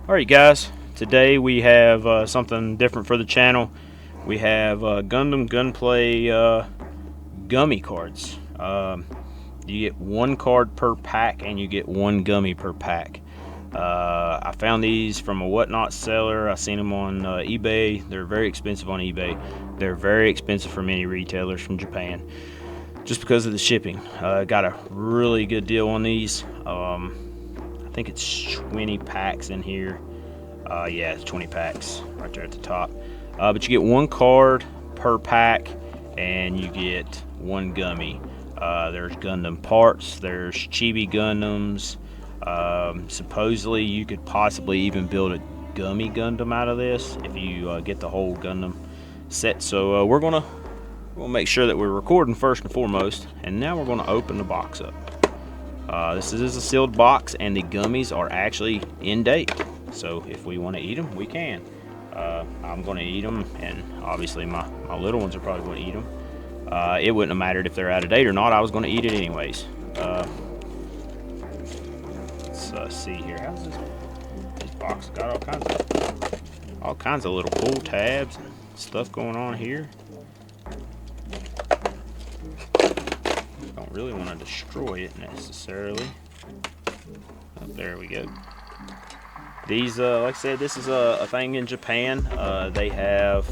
Alright guys, today we have something different for the channel. We have Gundam Gunpla gummy cards. You get one card per pack and you get one gummy per pack. I found these from a whatnot seller. I seen them on eBay. They're very expensive on eBay. They're very expensive for many retailers from Japan just because of the shipping. Got a really good deal on these. I think it's 20 packs in here. Yeah, it's 20 packs right there at the top. But you get one card per pack and you get one gummy. There's Gundam parts, there's Chibi Gundams. Supposedly you could possibly even build a gummy Gundam out of this if you get the whole Gundam set. So we're gonna make sure that we're recording first and foremost, and now we're gonna open the box up. This is a sealed box and the gummies are actually in date, so if we want to eat them, we can. I'm going to eat them, and obviously my little ones are probably going to eat them. It wouldn't have mattered if they're out of date or not. I was going to eat it anyways. Let's see here. How's this box got all kinds of little pull tabs and stuff going on here. Don't really want to destroy it necessarily. Oh, there we go. These, like I said, this is a thing in Japan. They have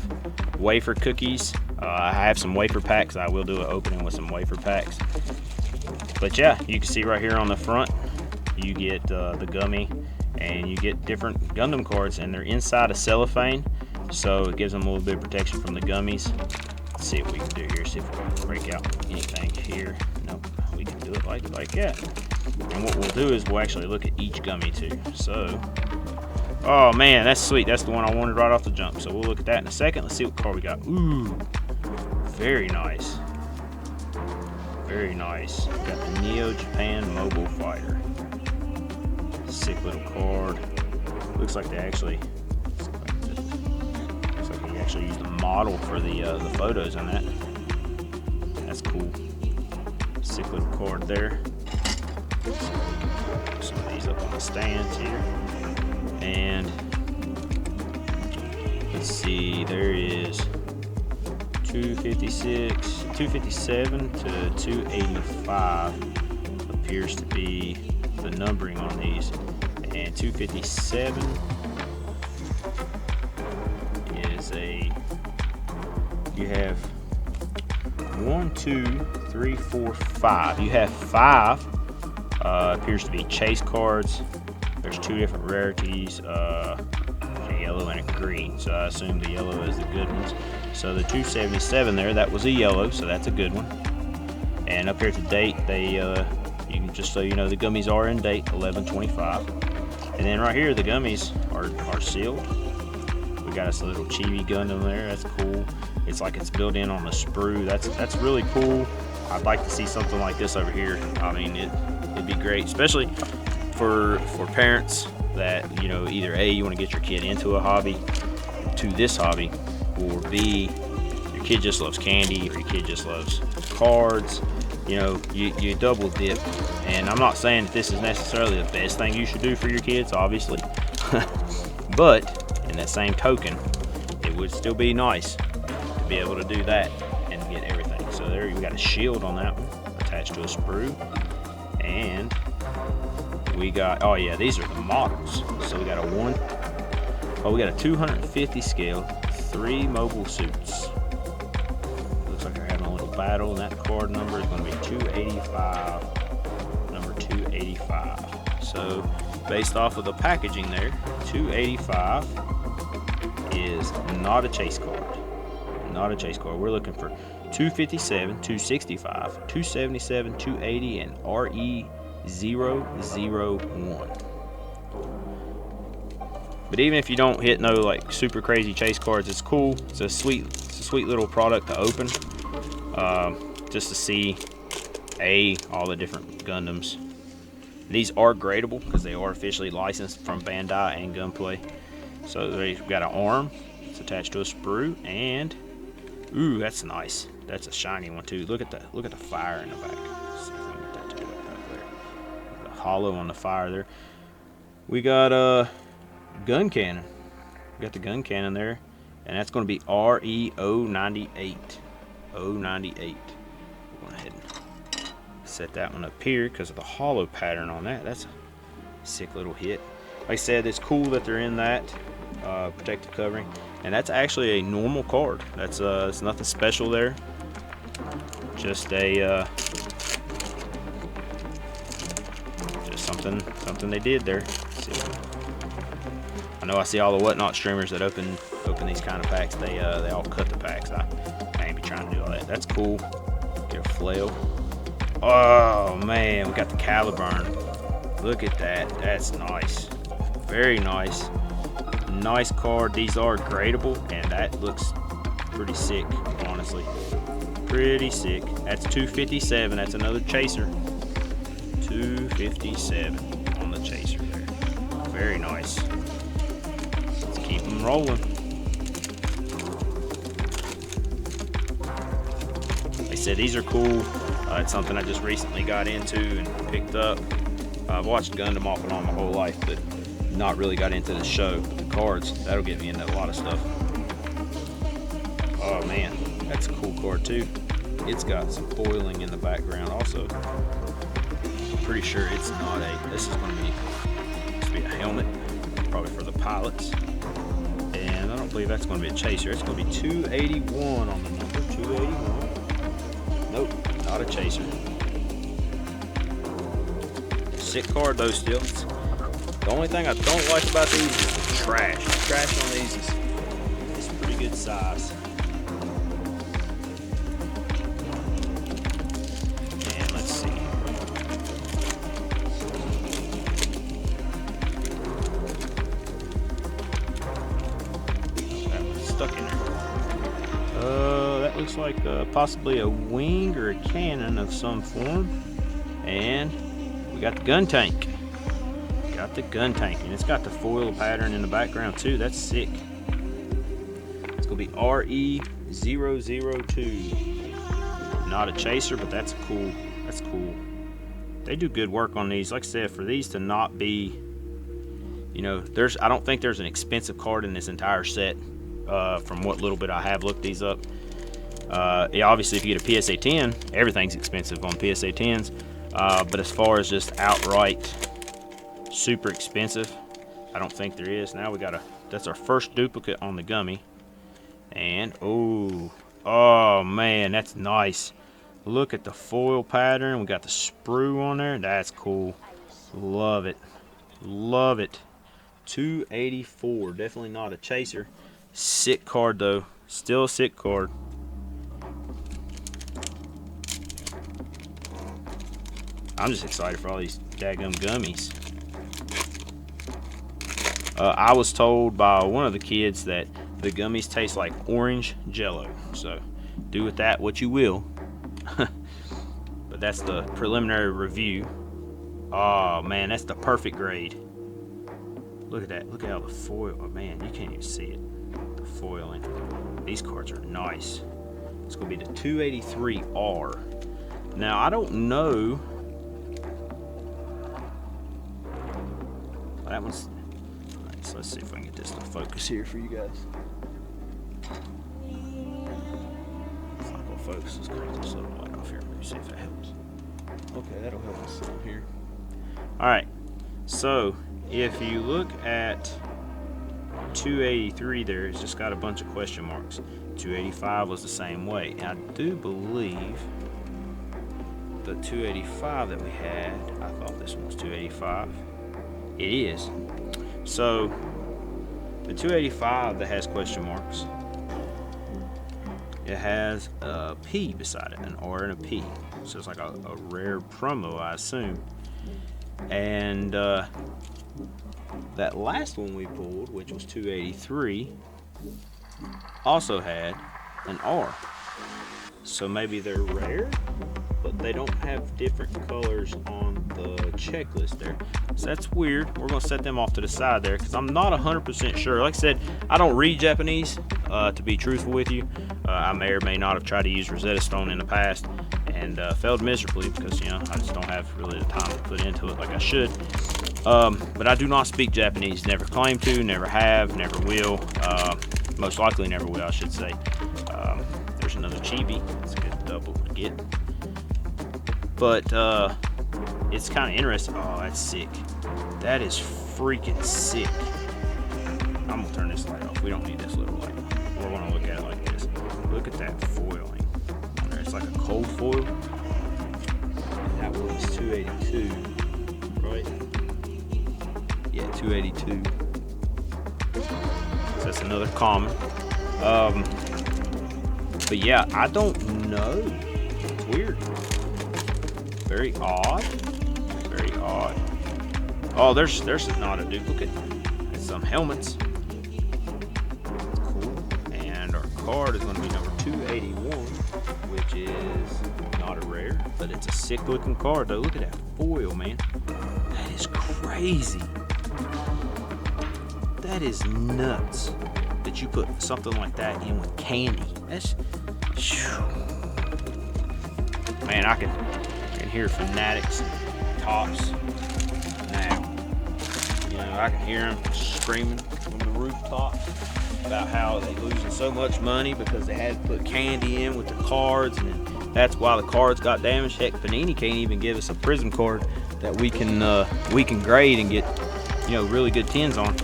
wafer cookies. I have some wafer packs. I will do an opening with some wafer packs. But yeah, you can see right here on the front, you get the gummy, and you get different Gundam cards, and they're inside a cellophane, so it gives them a little bit of protection from the gummies. Let's see what we can do here. See if we can break out anything here. Nope, we can do it like that. And what we'll do is we'll actually look at each gummy too. So, oh man, that's sweet. That's the one I wanted right off the jump. So we'll look at that in a second. Let's see what card we got. Ooh, very nice. Very nice. We got the Neo Japan Mobile Fighter. Sick little card. Looks like they actually. He actually used a model for the photos on that. That's cool. Sick little card there. Some of these up on the stands here. And let's see, there is 257 to 285 appears to be the numbering on these. And 257 is you have 1, 2, 3, 4, 5. You have 5 appears to be chase cards. There's 2 different rarities, a yellow and a green. So I assume the yellow is the good ones. So the 277 there, that was a yellow, so that's a good one. And up here to date, they you can, just so you know, the gummies are in date 11/25. And then right here, the gummies are sealed. We got us a little Chibi Gundam there. That's cool. It's like it's built in on the sprue. That's really cool. I'd like to see something like this over here. I mean, it'd be great, especially for parents that, you know, either A, you want to get your kid into a hobby, to this hobby, or B, your kid just loves candy, or your kid just loves cards. You know, you double dip. And I'm not saying that this is necessarily the best thing you should do for your kids, obviously. But in that same token, it would still be nice to be able to do that and get everything. So there you got a shield on that one attached to a sprue. And we got, oh yeah, these are the models. So we got we got a 250 scale, 3 mobile suits. Looks like they're having a little battle, and that card number is going to be 285. Number 285. So based off of the packaging there, 285 is not a chase card. Not a chase card. We're looking for 257, 265, 277, 280, and RE001. But even if you don't hit no like super crazy chase cards, it's cool. It's a sweet little product to open, just to see all the different Gundams. These are gradable because they are officially licensed from Bandai and Gunpla. So they've got an arm. It's attached to a sprue, and ooh, that's nice. That's a shiny one too. Look at the fire in the back. Let's see if we can get that to go up there. The hollow on the fire there. We got gun cannon. We got the gun cannon there, and that's going to be RE098. 098. We're going ahead and set that one up here because of the hollow pattern on that. That's a sick little hit. Like I said, it's cool that they're in that protective covering, and that's actually a normal card. That's it's nothing special there. Just a just something they did there. Let's see. I know I see all the Whatnot streamers that open these kind of packs. They all cut the packs. I ain't be trying to do all that. That's cool. Get a flail. Oh man, we got the Caliburn. Look at that. That's nice. Very nice. Nice card. These are gradable, and that looks pretty sick, honestly. Pretty sick. That's 257. That's another chaser. 257 on the chaser there. Very nice. Let's keep them rolling. Like I said, these are cool. It's something I just recently got into and picked up. I've watched Gundam off and on my whole life, but not really got into the show. But the cards, that'll get me into a lot of stuff. Oh man, that's a cool card too. It's got some foiling in the background also. I'm pretty sure it's not a, this is going to be a helmet, probably for the pilots. And I don't believe that's going to be a chaser. It's going to be 281 on the number, 281. Nope, not a chaser. Sick card though still. The only thing I don't like about these is the trash. The trash on these is pretty good size. And let's see. That one's stuck in there. That looks like possibly a wing or a cannon of some form. And we got the gun tank. Got the gun tank, and it's got the foil pattern in the background too. That's sick. It's gonna be RE002. Not a chaser, but that's cool. That's cool. They do good work on these. Like I said, for these to not be, you know, I don't think there's an expensive card in this entire set. From what little bit I have looked these up. Yeah, obviously, if you get a PSA 10, everything's expensive on PSA 10s. But as far as just outright super expensive, I don't think there is. Now we got that's our first duplicate on the Gummy. And oh man, that's nice. Look at the foil pattern. We got the sprue on there. That's cool. Love it. Love it. 284. Definitely not a chaser. Sick card though. Still a sick card. I'm just excited for all these daggum gummies. I was told by one of the kids that the gummies taste like orange jello. So do with that what you will. But that's the preliminary review. Oh man, that's the perfect grade. Look at that. Look at how the foil, oh man, you can't even see it. The foiling. These cards are nice. It's going to be the 283R. Now, I don't know. That one's. Alright, so let's see if I can get this to focus here for you guys. It's not going to focus. Let's close this little light off here. Maybe see if that helps. Okay, that'll help us some here. Alright, so if you look at 283 there, it's just got a bunch of question marks. 285 was the same way. And I do believe the 285 that we had, I thought this one was 285. It is. So the 285 that has question marks, it has a P beside it, an R and a P. So it's like a rare promo, I assume. And that last one we pulled, which was 283, also had an R. So maybe they're rare, but they don't have different colors on the checklist there. So that's weird. We're going to set them off to the side there because I'm not 100% sure. Like I said, I don't read Japanese, to be truthful with you. I may or may not have tried to use Rosetta Stone in the past and failed miserably because, you know, I just don't have really the time to put into it like I should. But I do not speak Japanese. Never claim to, never have, never will. Most likely never will, I should say. There's another chibi. It's a good double to get. But it's kind of interesting. Oh, that's sick. That is freaking sick. I'm gonna turn this light off. We don't need this little light. We're gonna look at it like this. Look at that foiling. It's like a cold foil. And that was 282, right? Yeah, 282. So that's another common. But yeah, I don't know. It's weird. Very odd. Very odd. Oh, there's not a duplicate. It's some helmets. Cool. And our card is going to be number 281, which is not a rare, but it's a sick looking card though. Look at that foil, man. That is crazy. That is nuts that you put something like that in with candy. That's, man, I can hear fanatics and tops now. You know, I can hear them screaming from the rooftop about how they losing so much money because they had to put candy in with the cards, and that's why the cards got damaged. Heck, Panini can't even give us a prism card that we can grade and get, you know, really good 10s on.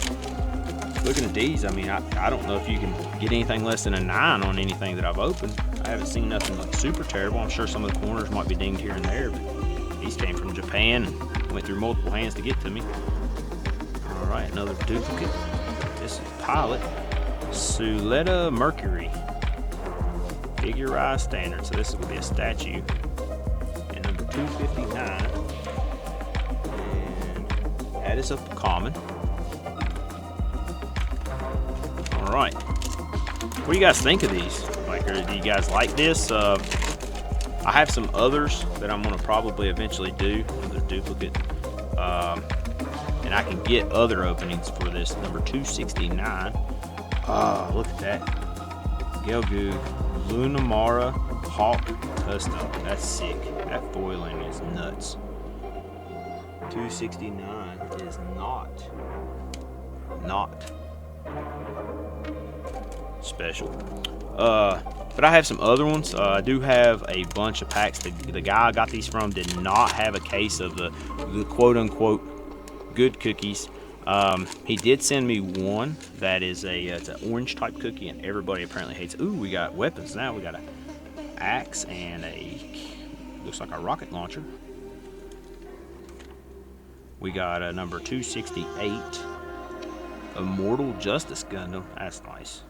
Looking at these, I mean, I don't know if you can get anything less than a 9 on anything that I've opened. I haven't seen nothing like super terrible. I'm sure some of the corners might be dinged here and there, but these came from Japan and went through multiple hands to get to me. All right, another duplicate. This is Pilot. Suletta Mercury. Figurized standard. So this is going to be a statue. And number 259. And that is a common. All right. What do you guys think of these? Like, do you guys like this? I have some others that I'm going to probably eventually do. Another duplicate. And I can get other openings for this. Number 269. Oh, look at that. Gelgu Lunamara Hawk Custom. That's sick. That foiling is nuts. 269 is not special. But I have some other ones. I do have a bunch of packs. The guy I got these from did not have a case of the quote-unquote good cookies. He did send me one that is it's an orange type cookie, and everybody apparently hates it. Ooh, we got weapons now. We got an axe and looks like a rocket launcher. We got a number 268 Immortal Justice Gundam. That's nice.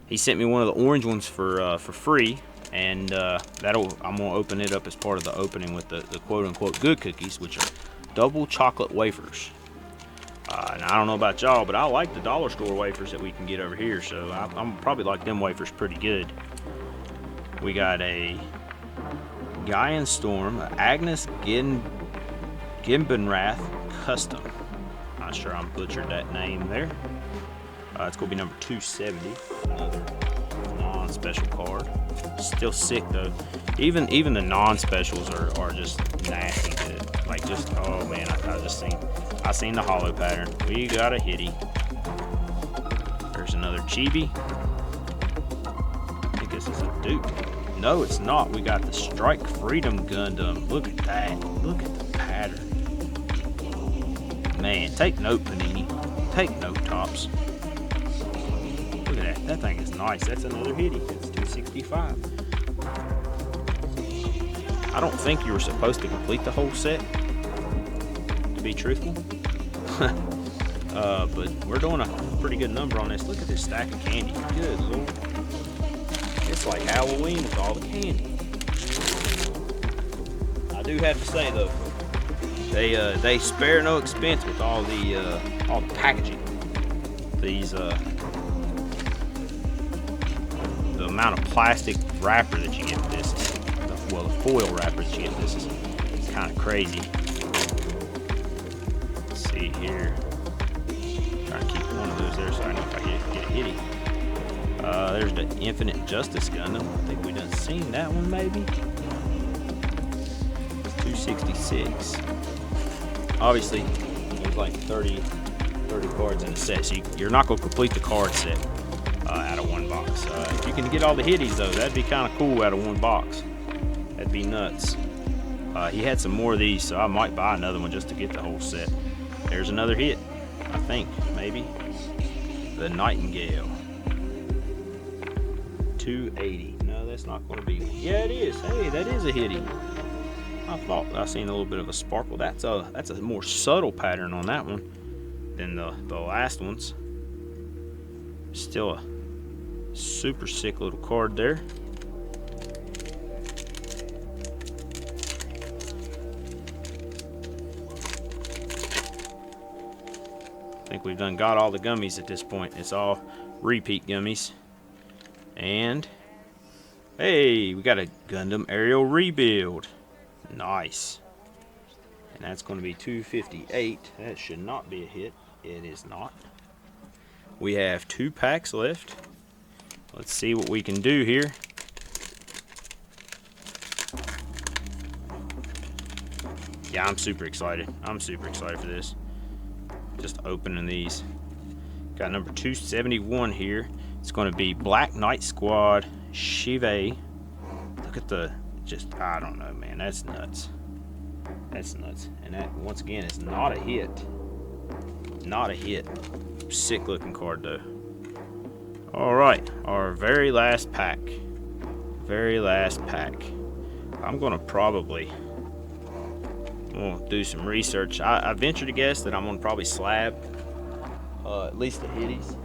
He sent me one of the orange ones for free, and I'm gonna open it up as part of the opening with the quote-unquote good cookies, which are double chocolate wafers. And I don't know about y'all, but I like the dollar store wafers that we can get over here, so I'm probably like them wafers pretty good. We got a Gaian Storm, Agnes Gimbenrath Custom. Not sure I'm butchered that name there. It's gonna be number 270. Another non-special card. Still sick though. Even the non-specials are just nasty good. Like, just, oh man, I seen the hollow pattern. We got a hitty. There's another chibi. I think this is a dupe. No, it's not. We got the Strike Freedom Gundam. Look at that. Look at the pattern. Man, take note, Panini. Take note, Tops. Look at that. That thing is nice. That's another hitty. It's 265. I don't think you were supposed to complete the whole set, to be truthful. But we're doing a pretty good number on this. Look at this stack of candy. Good Lord. It's like Halloween with all the candy. I do have to say though, they spare no expense with all the packaging. These the amount of plastic wrapper that you get with this, the foil wrapper that you get with this is kind of crazy. Let's see here. Trying to keep one of those there so I know if I get a hitty. There's the Infinite Justice Gundam. I think we done seen that one maybe. 266. Obviously, there's like 30 cards in the set, so you're not going to complete the card set out of one box. If you can get all the hitties, though, that'd be kind of cool out of one box. That'd be nuts. He had some more of these, so I might buy another one just to get the whole set. There's another hit, I think, maybe. The Nightingale. 280. No, that's not going to be. Yeah, it is. Hey, that is a hitty. I thought I seen a little bit of a sparkle. That's a more subtle pattern on that one than the last ones. Still a super sick little card there. I think we've done got all the gummies at this point. It's all repeat gummies. And hey, we got a Gundam aerial rebuild. Nice. And that's going to be 258. That should not be a hit. It is not. We have 2 packs left. Let's see what we can do here. Yeah, I'm super excited. I'm super excited for this. Just opening these. Got number 271 here. It's going to be Black Knight Squad Shive. Look at the, just, I don't know, man. That's nuts. That's nuts. And that, once again, is not a hit. Not a hit. Sick looking card, though. All right, our very last pack. Very last pack. I'm going to probably do some research. I venture to guess that I'm going to probably slab at least the hitties.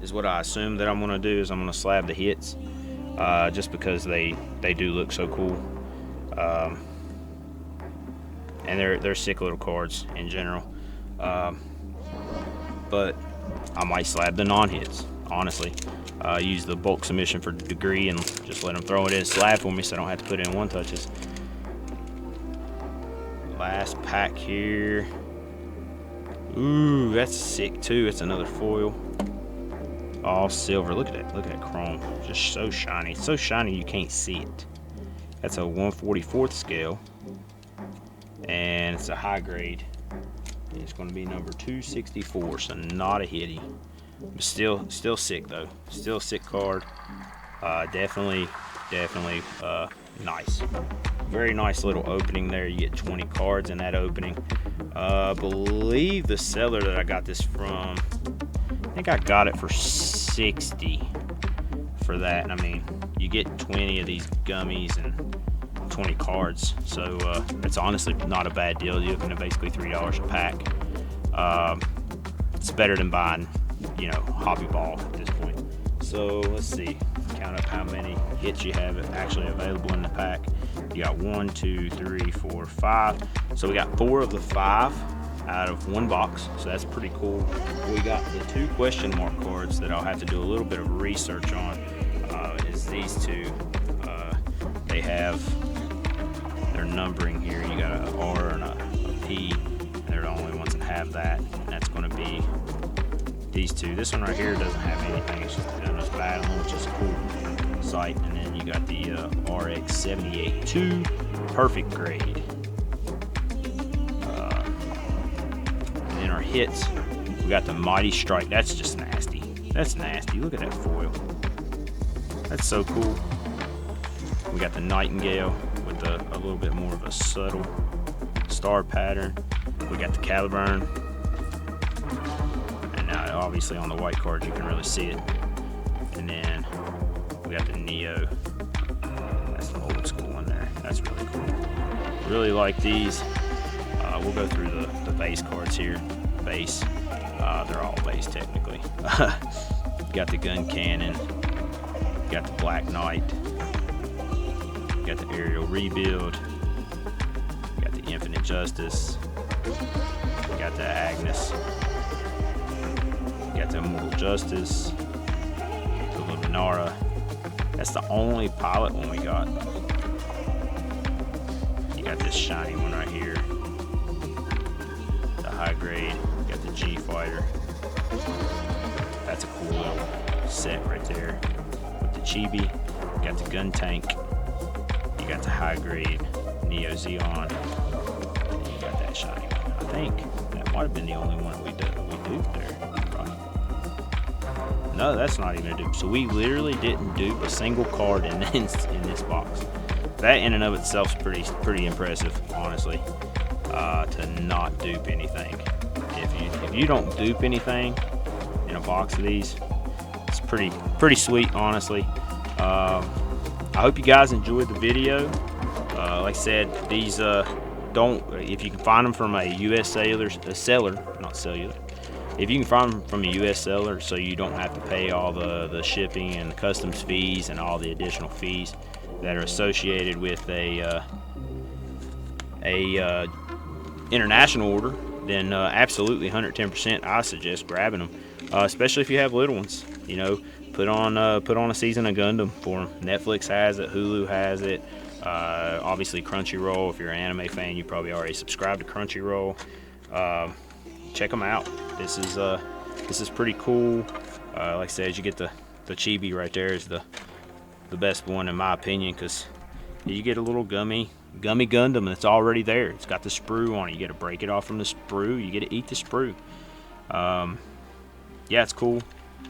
Is what I assume that I'm going to do, is I'm going to slab the hits, just because they do look so cool, and they're sick little cards in general, but I might slab the non-hits, honestly. Use the bulk submission for degree and just let them throw it in slab for me so I don't have to put in one touches. Last pack here. Ooh, that's sick too. It's another foil. All silver. Look at that. Look at that chrome. Just so shiny. It's so shiny you can't see it. That's a 1/44 scale. And it's a high grade. And it's going to be number 264. So not a hitty. But still sick though. Still a sick card. Definitely nice. Very nice little opening there. You get 20 cards in that opening. I believe the seller that I got this from, I think I got it for 60 for that. I mean, you get 20 of these gummies and 20 cards, so it's honestly not a bad deal. You're looking at basically $3 a pack. It's better than buying, you know, Hobby Ball at this point. So let's see, count up how many hits you have actually available in the pack. You got 1, 2, 3, 4, 5. So we got 4 of the 5 out of one box, so that's pretty cool. We got the 2 question mark cards that I'll have to do a little bit of research on. Is these 2. They have their numbering here. You got an R and a P, and they're the only ones that have that. And that's going to be these 2. This one right here doesn't have anything. It's just Gunpla Battle, which is a cool sight. And then you got the RX-78-2 perfect grade. And then our hits, we got the Mighty Strike. That's just nasty. That's nasty. Look at that foil. That's so cool. We got the Nightingale with a little bit more of a subtle star pattern. We got the Caliburn. And now obviously on the white card you can really see it. And then we got the Neo. That's the old school one there. That's really cool. Really like these. We'll go through the base cards here. Base. They're all base technically. Got the Gun Cannon. Got the Black Knight. Got the Aerial Rebuild. Got the Infinite Justice. Got the Agnes. Got the Immortal Justice. The Luminara. That's the only pilot one we got. You got this shiny one right here. The high grade. Got the G Fighter. That's a cool little set right there. With the Chibi. Got the Gun Tank. you got the high grade Neo Zeon, and then you got that shiny one. I think that might have been the only one we duped there. No, that's not even a dupe. So we literally didn't dupe a single card in this box. That in and of itself is pretty impressive, honestly. To not dupe anything. If you don't dupe anything in a box of these, it's pretty sweet, honestly. I hope you guys enjoyed the video. Like I said, these if you can find them from a U.S. seller, not cellular. If you can find them from a U.S. seller, so you don't have to pay all the shipping and the customs fees and all the additional fees that are associated with a international order, then absolutely 110% I suggest grabbing them, especially if you have little ones. You know, put on a season of Gundam for them. Netflix has it, Hulu has it, obviously Crunchyroll. If you're an anime fan, you probably already subscribed to Crunchyroll. Check them out. This is pretty cool. Like I said, you get the chibi right there is the best one in my opinion, because you get a little Gummy Gundam and it's already there. It's got the sprue on it. You get to break it off from the sprue. You get to eat the sprue. Yeah, it's cool.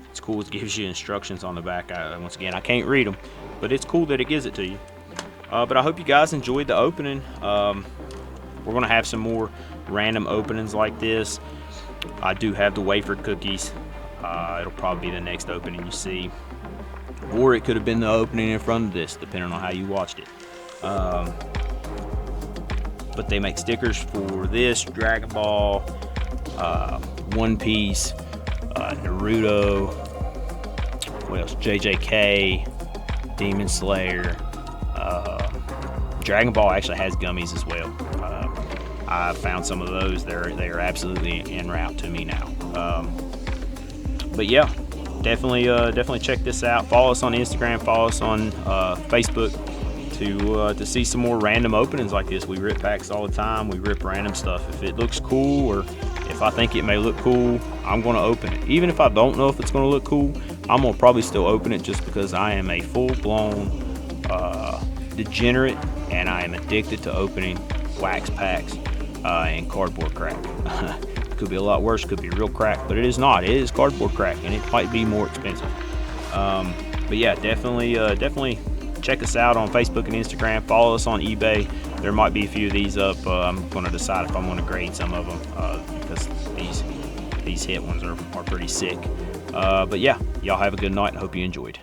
It's cool. It gives you instructions on the back. Once again, I can't read them, but it's cool that it gives it to you. But I hope you guys enjoyed the opening. We're gonna have some more random openings like this. I do have the wafer cookies. It'll probably be the next opening you see, or it could have been the opening in front of this, depending on how you watched it. But they make stickers for this, Dragon Ball, One Piece, Naruto, what else? JJK, Demon Slayer. Dragon Ball actually has gummies as well. I found some of those. They are absolutely en route to me now. But yeah, definitely check this out. Follow us on Instagram. Follow us on Facebook to see some more random openings like this. We rip packs all the time. We rip random stuff. If it looks cool, or if I think it may look cool, I'm going to open it. Even if I don't know if it's going to look cool, I'm going to probably still open it, just because I am a full-blown degenerate, and I am addicted to opening wax packs and cardboard crack. Could be a lot worse, could be real crack, but it is not. It is cardboard crack, and it might be more expensive. But yeah, definitely check us out on Facebook and Instagram. Follow us on eBay. There might be a few of these up. I'm going to decide if I'm going to grade some of them, because these hit ones are pretty sick. But yeah, y'all have a good night, and hope you enjoyed.